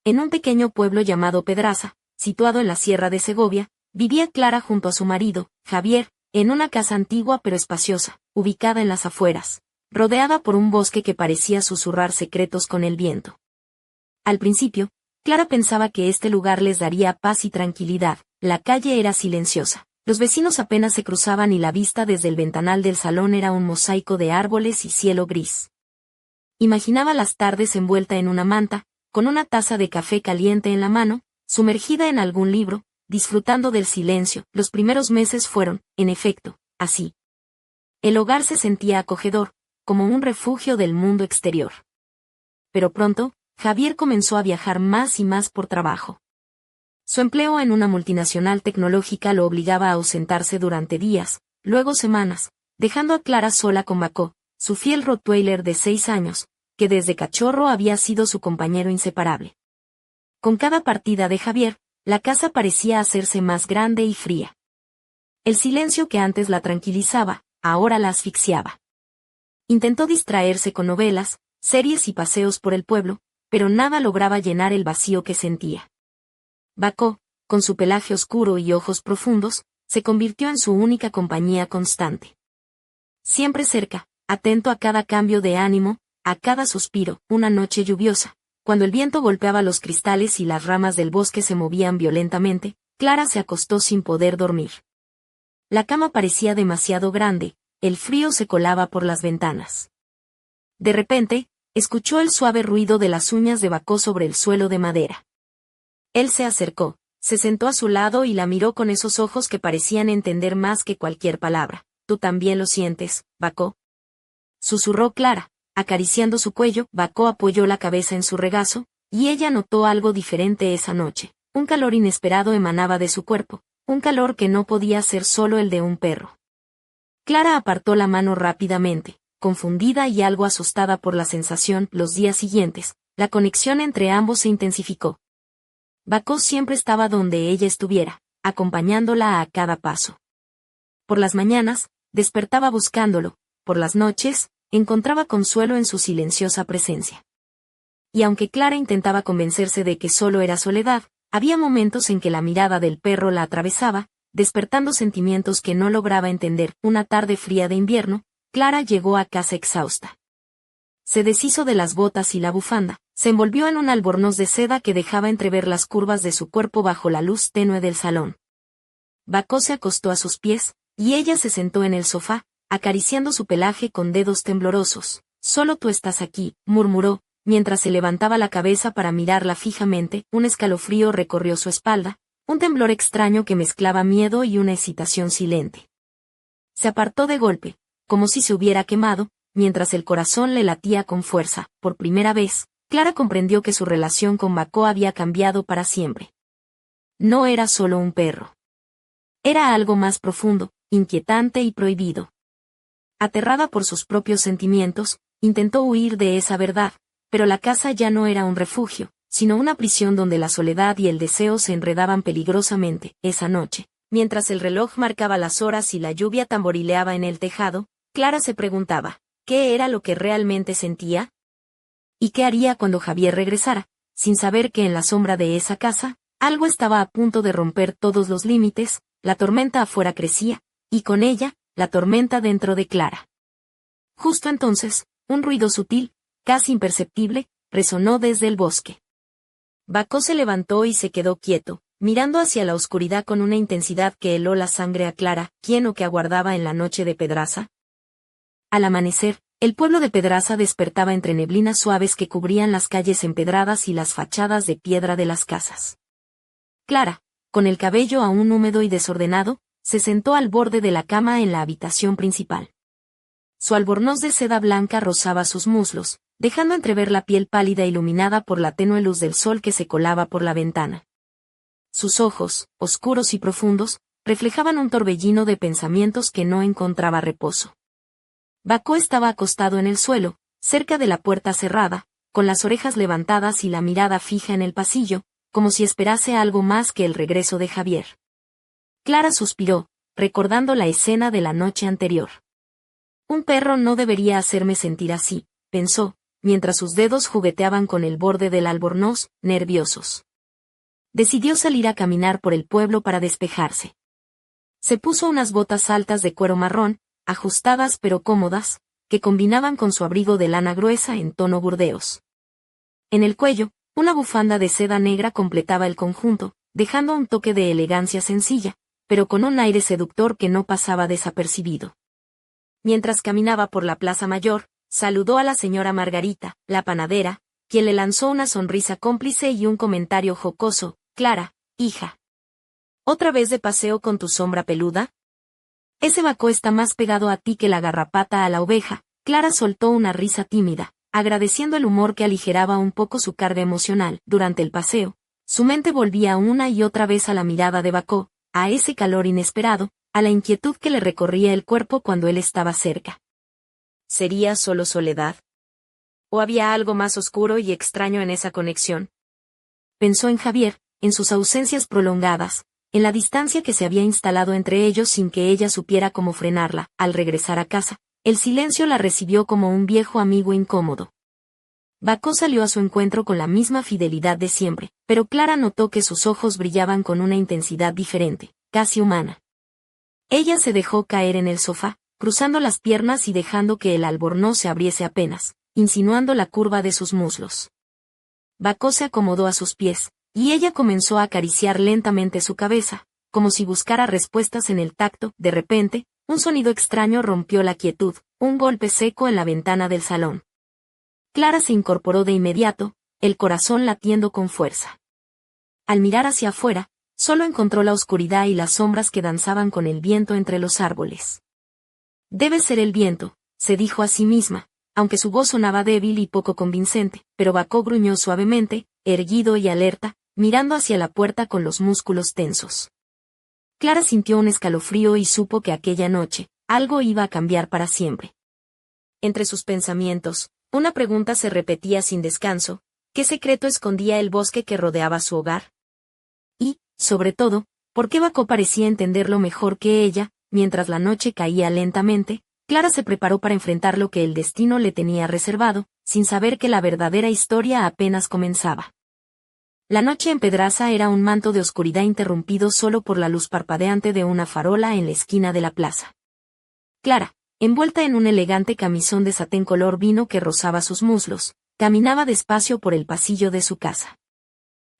En un pequeño pueblo llamado Pedraza, situado en la Sierra de Segovia, vivía Clara junto a su marido, Javier, en una casa antigua pero espaciosa, ubicada en las afueras, rodeada por un bosque que parecía susurrar secretos con el viento. Al principio, Clara pensaba que este lugar les daría paz y tranquilidad. La calle era silenciosa. Los vecinos apenas se cruzaban y la vista desde el ventanal del salón era un mosaico de árboles y cielo gris. Imaginaba las tardes envuelta en una manta, con una taza de café caliente en la mano, sumergida en algún libro, disfrutando del silencio. Los primeros meses fueron, en efecto, así. El hogar se sentía acogedor, como un refugio del mundo exterior. Pero pronto, Javier comenzó a viajar más y más por trabajo. Su empleo en una multinacional tecnológica lo obligaba a ausentarse durante días, luego semanas, dejando a Clara sola con Bacó, su fiel rottweiler de 6 años, que desde cachorro había sido su compañero inseparable. Con cada partida de Javier, la casa parecía hacerse más grande y fría. El silencio que antes la tranquilizaba, ahora la asfixiaba. Intentó distraerse con novelas, series y paseos por el pueblo, pero nada lograba llenar el vacío que sentía. Bacó, con su pelaje oscuro y ojos profundos, se convirtió en su única compañía constante. Siempre cerca, atento a cada cambio de ánimo, a cada suspiro. Una noche lluviosa, cuando el viento golpeaba los cristales y las ramas del bosque se movían violentamente, Clara se acostó sin poder dormir. La cama parecía demasiado grande, el frío se colaba por las ventanas. De repente, escuchó el suave ruido de las uñas de Bacó sobre el suelo de madera. Él se acercó, se sentó a su lado y la miró con esos ojos que parecían entender más que cualquier palabra. ¿Tú también lo sientes, Bacó?, susurró Clara, acariciando su cuello. Bacó apoyó la cabeza en su regazo, y ella notó algo diferente esa noche. Un calor inesperado emanaba de su cuerpo, un calor que no podía ser solo el de un perro. Clara apartó la mano rápidamente, confundida y algo asustada por la sensación. Los días siguientes, la conexión entre ambos se intensificó. Bacó siempre estaba donde ella estuviera, acompañándola a cada paso. Por las mañanas, despertaba buscándolo, por las noches, encontraba consuelo en su silenciosa presencia. Y aunque Clara intentaba convencerse de que solo era soledad, había momentos en que la mirada del perro la atravesaba, despertando sentimientos que no lograba entender. Una tarde fría de invierno, Clara llegó a casa exhausta. Se deshizo de las botas y la bufanda, se envolvió en un albornoz de seda que dejaba entrever las curvas de su cuerpo bajo la luz tenue del salón. Bacó se acostó a sus pies, y ella se sentó en el sofá, acariciando su pelaje con dedos temblorosos. «Solo tú estás aquí», murmuró, mientras se levantaba la cabeza para mirarla fijamente. Un escalofrío recorrió su espalda, un temblor extraño que mezclaba miedo y una excitación silente. Se apartó de golpe, como si se hubiera quemado, mientras el corazón le latía con fuerza. Por primera vez, Clara comprendió que su relación con Bacó había cambiado para siempre. No era solo un perro. Era algo más profundo, inquietante y prohibido. Aterrada por sus propios sentimientos, intentó huir de esa verdad, pero la casa ya no era un refugio, sino una prisión donde la soledad y el deseo se enredaban peligrosamente. Esa noche, mientras el reloj marcaba las horas y la lluvia tamborileaba en el tejado, Clara se preguntaba, ¿qué era lo que realmente sentía? ¿Y qué haría cuando Javier regresara, sin saber que en la sombra de esa casa, algo estaba a punto de romper todos los límites? La tormenta afuera crecía, y con ella, la tormenta dentro de Clara. Justo entonces, un ruido sutil, casi imperceptible, resonó desde el bosque. Bacó se levantó y se quedó quieto, mirando hacia la oscuridad con una intensidad que heló la sangre a Clara. ¿Quién o qué aguardaba en la noche de Pedraza? Al amanecer, el pueblo de Pedraza despertaba entre neblinas suaves que cubrían las calles empedradas y las fachadas de piedra de las casas. Clara, con el cabello aún húmedo y desordenado, se sentó al borde de la cama en la habitación principal. Su albornoz de seda blanca rozaba sus muslos, dejando entrever la piel pálida iluminada por la tenue luz del sol que se colaba por la ventana. Sus ojos, oscuros y profundos, reflejaban un torbellino de pensamientos que no encontraba reposo. Bacó estaba acostado en el suelo, cerca de la puerta cerrada, con las orejas levantadas y la mirada fija en el pasillo, como si esperase algo más que el regreso de Javier. Clara suspiró, recordando la escena de la noche anterior. Un perro no debería hacerme sentir así, pensó, mientras sus dedos jugueteaban con el borde del albornoz, nerviosos. Decidió salir a caminar por el pueblo para despejarse. Se puso unas botas altas de cuero marrón, ajustadas pero cómodas, que combinaban con su abrigo de lana gruesa en tono burdeos. En el cuello, una bufanda de seda negra completaba el conjunto, dejando un toque de elegancia sencilla, pero con un aire seductor que no pasaba desapercibido. Mientras caminaba por la Plaza Mayor, saludó a la señora Margarita, la panadera, quien le lanzó una sonrisa cómplice y un comentario jocoso: «Clara, hija. ¿Otra vez de paseo con tu sombra peluda? Ese Bacó está más pegado a ti que la garrapata a la oveja». Clara soltó una risa tímida, agradeciendo el humor que aligeraba un poco su carga emocional. Durante el paseo, su mente volvía una y otra vez a la mirada de Bacó, a ese calor inesperado, a la inquietud que le recorría el cuerpo cuando él estaba cerca. ¿Sería solo soledad? ¿O había algo más oscuro y extraño en esa conexión? Pensó en Javier, en sus ausencias prolongadas, en la distancia que se había instalado entre ellos sin que ella supiera cómo frenarla. Al regresar a casa, el silencio la recibió como un viejo amigo incómodo. Bacó salió a su encuentro con la misma fidelidad de siempre, pero Clara notó que sus ojos brillaban con una intensidad diferente, casi humana. Ella se dejó caer en el sofá, cruzando las piernas y dejando que el albornoz se abriese apenas, insinuando la curva de sus muslos. Bacó se acomodó a sus pies, y ella comenzó a acariciar lentamente su cabeza, como si buscara respuestas en el tacto. De repente, un sonido extraño rompió la quietud, un golpe seco en la ventana del salón. Clara se incorporó de inmediato, el corazón latiendo con fuerza. Al mirar hacia afuera, solo encontró la oscuridad y las sombras que danzaban con el viento entre los árboles. «Debe ser el viento», se dijo a sí misma, aunque su voz sonaba débil y poco convincente, pero Bacó gruñó suavemente, erguido y alerta, mirando hacia la puerta con los músculos tensos. Clara sintió un escalofrío y supo que aquella noche, algo iba a cambiar para siempre. Entre sus pensamientos, una pregunta se repetía sin descanso: ¿qué secreto escondía el bosque que rodeaba su hogar? Y, sobre todo, ¿por qué Bacó parecía entenderlo mejor que ella? Mientras la noche caía lentamente, Clara se preparó para enfrentar lo que el destino le tenía reservado, sin saber que la verdadera historia apenas comenzaba. La noche en Pedraza era un manto de oscuridad interrumpido solo por la luz parpadeante de una farola en la esquina de la plaza. Clara, envuelta en un elegante camisón de satén color vino que rozaba sus muslos, caminaba despacio por el pasillo de su casa.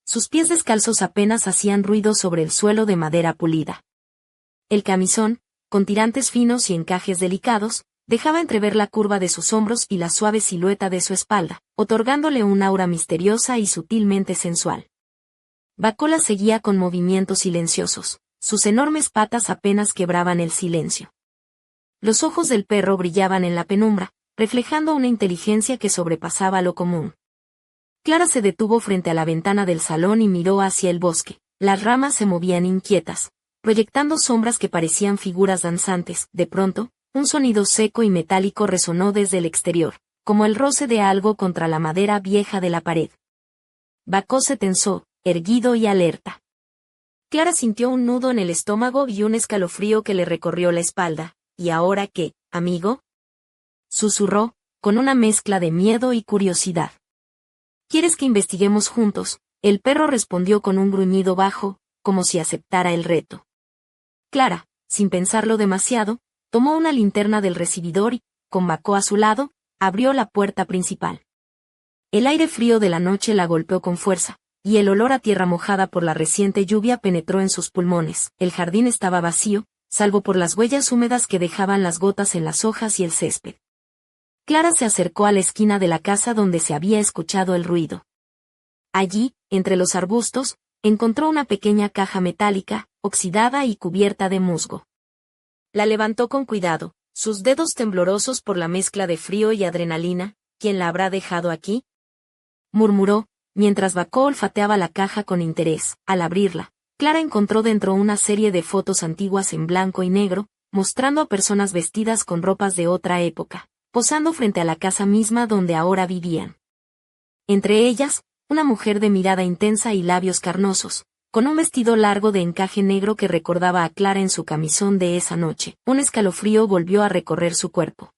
Sus pies descalzos apenas hacían ruido sobre el suelo de madera pulida. El camisón, con tirantes finos y encajes delicados, dejaba entrever la curva de sus hombros y la suave silueta de su espalda, otorgándole un aura misteriosa y sutilmente sensual. Bacó la seguía con movimientos silenciosos, sus enormes patas apenas quebraban el silencio. Los ojos del perro brillaban en la penumbra, reflejando una inteligencia que sobrepasaba lo común. Clara se detuvo frente a la ventana del salón y miró hacia el bosque. Las ramas se movían inquietas, proyectando sombras que parecían figuras danzantes. De pronto, un sonido seco y metálico resonó desde el exterior, como el roce de algo contra la madera vieja de la pared. Bacó se tensó, erguido y alerta. Clara sintió un nudo en el estómago y un escalofrío que le recorrió la espalda. «¿Y ahora qué, amigo?», susurró, con una mezcla de miedo y curiosidad. «¿Quieres que investiguemos juntos?», el perro respondió con un gruñido bajo, como si aceptara el reto. Clara, sin pensarlo demasiado, tomó una linterna del recibidor y, con Bacó a su lado, abrió la puerta principal. El aire frío de la noche la golpeó con fuerza, y el olor a tierra mojada por la reciente lluvia penetró en sus pulmones. El jardín estaba vacío, salvo por las huellas húmedas que dejaban las gotas en las hojas y el césped. Clara se acercó a la esquina de la casa donde se había escuchado el ruido. Allí, entre los arbustos, encontró una pequeña caja metálica, oxidada y cubierta de musgo. La levantó con cuidado, sus dedos temblorosos por la mezcla de frío y adrenalina. «¿Quién la habrá dejado aquí?», murmuró, mientras Bacó olfateaba la caja con interés. Al abrirla, Clara encontró dentro una serie de fotos antiguas en blanco y negro, mostrando a personas vestidas con ropas de otra época, posando frente a la casa misma donde ahora vivían. Entre ellas, una mujer de mirada intensa y labios carnosos, con un vestido largo de encaje negro que recordaba a Clara en su camisón de esa noche. Un escalofrío volvió a recorrer su cuerpo.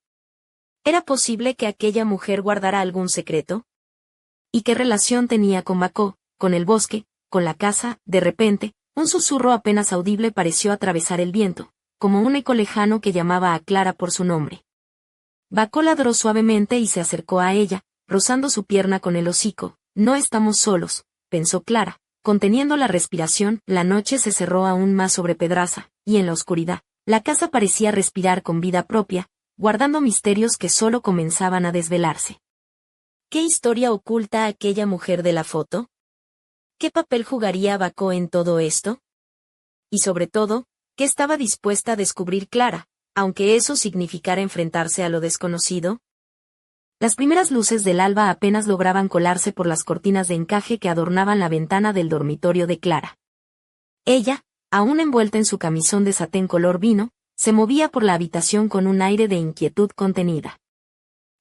¿Era posible que aquella mujer guardara algún secreto? ¿Y qué relación tenía con Bacó, con el bosque, con la casa? De repente, un susurro apenas audible pareció atravesar el viento, como un eco lejano que llamaba a Clara por su nombre. Bacó ladró suavemente y se acercó a ella, rozando su pierna con el hocico. No estamos solos, pensó Clara, conteniendo la respiración. La noche se cerró aún más sobre Pedraza, y en la oscuridad, la casa parecía respirar con vida propia, guardando misterios que solo comenzaban a desvelarse. ¿Qué historia oculta aquella mujer de la foto? ¿Qué papel jugaría Bacó en todo esto? Y sobre todo, ¿qué estaba dispuesta a descubrir Clara, aunque eso significara enfrentarse a lo desconocido? Las primeras luces del alba apenas lograban colarse por las cortinas de encaje que adornaban la ventana del dormitorio de Clara. Ella, aún envuelta en su camisón de satén color vino, se movía por la habitación con un aire de inquietud contenida.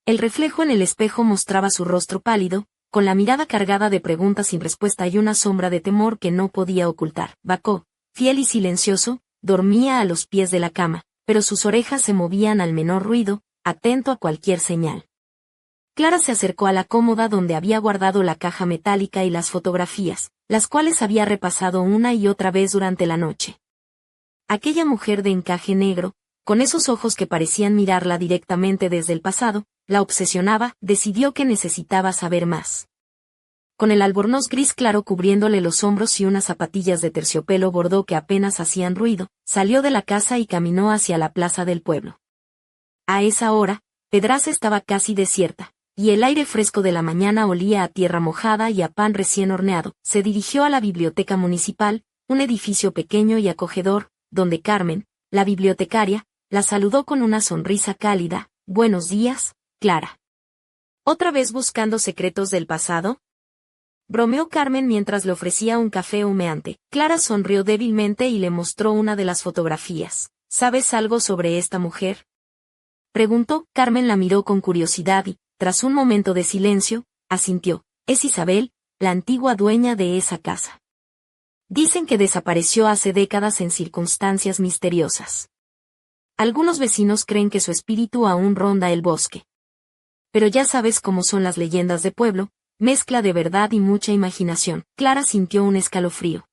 El reflejo en el espejo mostraba su rostro pálido, con la mirada cargada de preguntas sin respuesta y una sombra de temor que no podía ocultar. Bacó, fiel y silencioso, dormía a los pies de la cama, pero sus orejas se movían al menor ruido, atento a cualquier señal. Clara se acercó a la cómoda donde había guardado la caja metálica y las fotografías, las cuales había repasado una y otra vez durante la noche. Aquella mujer de encaje negro, con esos ojos que parecían mirarla directamente desde el pasado, la obsesionaba. Decidió que necesitaba saber más. Con el albornoz gris claro cubriéndole los hombros y unas zapatillas de terciopelo bordó que apenas hacían ruido, salió de la casa y caminó hacia la plaza del pueblo. A esa hora, Pedraza estaba casi desierta, y el aire fresco de la mañana olía a tierra mojada y a pan recién horneado. Se dirigió a la biblioteca municipal, un edificio pequeño y acogedor, donde Carmen, la bibliotecaria, la saludó con una sonrisa cálida. «Buenos días, Clara». ¿Otra vez buscando secretos del pasado?, bromeó Carmen mientras le ofrecía un café humeante. Clara sonrió débilmente y le mostró una de las fotografías. «¿Sabes algo sobre esta mujer?», preguntó. Carmen la miró con curiosidad y, tras un momento de silencio, asintió. «Es Isabel, la antigua dueña de esa casa. Dicen que desapareció hace décadas en circunstancias misteriosas. Algunos vecinos creen que su espíritu aún ronda el bosque. Pero ya sabes cómo son las leyendas de pueblo, mezcla de verdad y mucha imaginación». Clara sintió un escalofrío.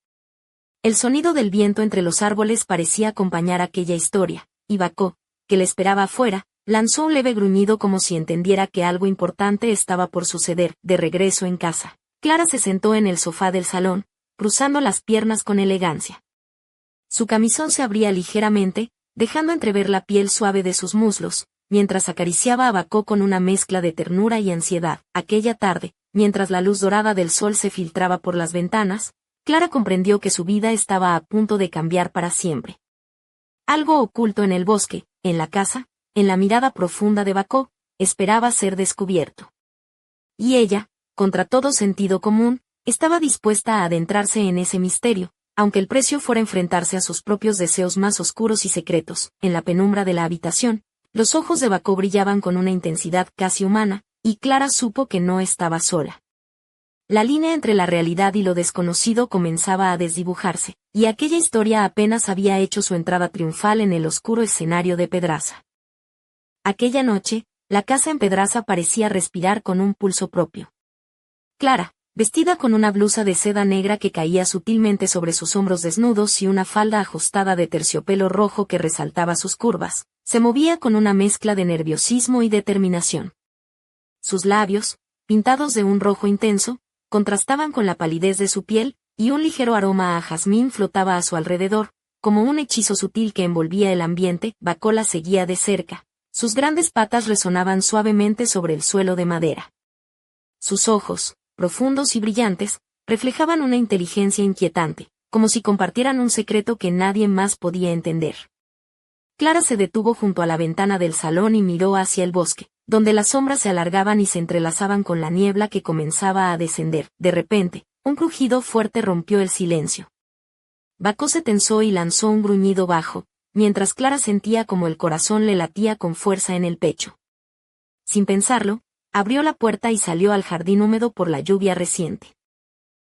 El sonido del viento entre los árboles parecía acompañar aquella historia, y Bacó, que le esperaba afuera, lanzó un leve gruñido como si entendiera que algo importante estaba por suceder. De regreso en casa, Clara se sentó en el sofá del salón, cruzando las piernas con elegancia. Su camisón se abría ligeramente, dejando entrever la piel suave de sus muslos, mientras acariciaba a Bacó con una mezcla de ternura y ansiedad. Aquella tarde, mientras la luz dorada del sol se filtraba por las ventanas, Clara comprendió que su vida estaba a punto de cambiar para siempre. Algo oculto en el bosque, en la casa, en la mirada profunda de Bacó, esperaba ser descubierto. Y ella, contra todo sentido común, estaba dispuesta a adentrarse en ese misterio, aunque el precio fuera enfrentarse a sus propios deseos más oscuros y secretos. En la penumbra de la habitación, los ojos de Bacó brillaban con una intensidad casi humana, y Clara supo que no estaba sola. La línea entre la realidad y lo desconocido comenzaba a desdibujarse, y aquella historia apenas había hecho su entrada triunfal en el oscuro escenario de Pedraza. Aquella noche, la casa en Pedraza parecía respirar con un pulso propio. Clara, vestida con una blusa de seda negra que caía sutilmente sobre sus hombros desnudos y una falda ajustada de terciopelo rojo que resaltaba sus curvas, se movía con una mezcla de nerviosismo y determinación. Sus labios, pintados de un rojo intenso, contrastaban con la palidez de su piel, y un ligero aroma a jazmín flotaba a su alrededor, como un hechizo sutil que envolvía el ambiente. Bacó la seguía de cerca. Sus grandes patas resonaban suavemente sobre el suelo de madera. Sus ojos, profundos y brillantes, reflejaban una inteligencia inquietante, como si compartieran un secreto que nadie más podía entender. Clara se detuvo junto a la ventana del salón y miró hacia el bosque, donde las sombras se alargaban y se entrelazaban con la niebla que comenzaba a descender. De repente, un crujido fuerte rompió el silencio. Bacó se tensó y lanzó un gruñido bajo, mientras Clara sentía como el corazón le latía con fuerza en el pecho. Sin pensarlo, abrió la puerta y salió al jardín húmedo por la lluvia reciente.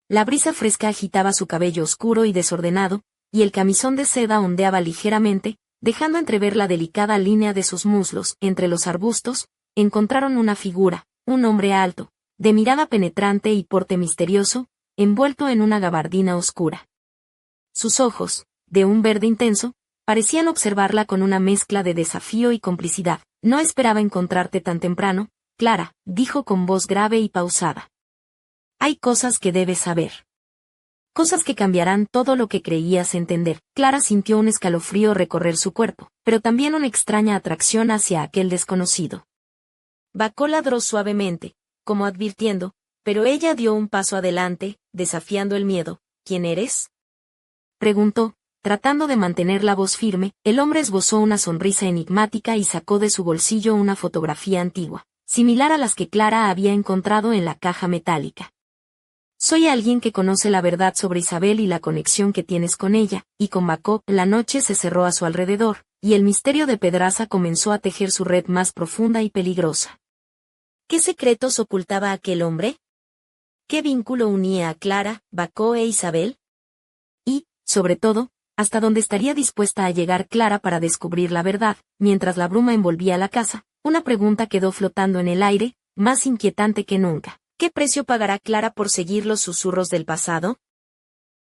La brisa fresca agitaba su cabello oscuro y desordenado, y el camisón de seda ondeaba ligeramente, dejando entrever la delicada línea de sus muslos. Entre los arbustos, encontraron una figura, un hombre alto, de mirada penetrante y porte misterioso, envuelto en una gabardina oscura. Sus ojos, de un verde intenso, parecían observarla con una mezcla de desafío y complicidad. No esperaba encontrarte tan temprano, Clara, dijo con voz grave y pausada. Hay cosas que debes saber. Cosas que cambiarán todo lo que creías entender. Clara sintió un escalofrío recorrer su cuerpo, pero también una extraña atracción hacia aquel desconocido. Bacó ladró suavemente, como advirtiendo, pero ella dio un paso adelante, desafiando el miedo. ¿Quién eres?, preguntó, tratando de mantener la voz firme. El hombre esbozó una sonrisa enigmática y sacó de su bolsillo una fotografía antigua, similar a las que Clara había encontrado en la caja metálica. Soy alguien que conoce la verdad sobre Isabel y la conexión que tienes con ella, y con Bacó. La noche se cerró a su alrededor, y el misterio de Pedraza comenzó a tejer su red más profunda y peligrosa. ¿Qué secretos ocultaba aquel hombre? ¿Qué vínculo unía a Clara, Bacó e Isabel? Y, sobre todo, ¿hasta dónde estaría dispuesta a llegar Clara para descubrir la verdad, mientras la bruma envolvía la casa? Una pregunta quedó flotando en el aire, más inquietante que nunca. ¿Qué precio pagará Clara por seguir los susurros del pasado?